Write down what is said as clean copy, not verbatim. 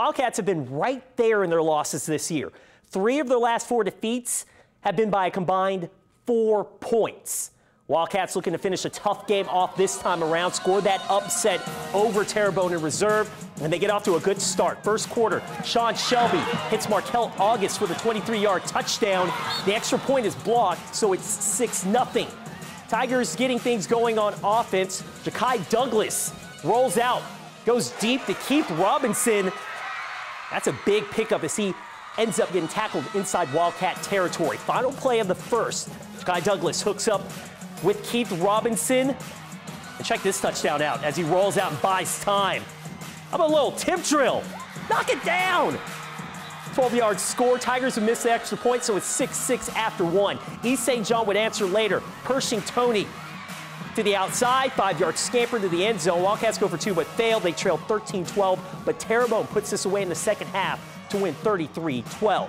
Wildcats have been right there in their losses this year. 3 of their last 4 defeats have been by a combined 4 points. Wildcats looking to finish a tough game off this time around, score that upset over Terrebonne in reserve, and they get off to a good start. First quarter, Sean Shelby hits Markel August with a 23-yard touchdown. The extra point is blocked, so it's 6-0. Tigers getting things going on offense. Ja'Kai Douglas rolls out, goes deep to Keith Robinson. That's a big pickup as he ends up getting tackled inside Wildcat territory. Final play of the first. Ja'Kai Douglas hooks up with Keith Robinson. And check this touchdown out as he rolls out and buys time. How about a little tip drill? Knock it down! 12-yard score. Tigers have missed the extra point, so it's 6-6 after 1. East St. John would answer later. Pershing Tony to the outside, 5-yard scamper to the end zone. Wildcats go for 2 but failed. They trailed 13-12, but Terrebonne puts this away in the second half to win 33-12.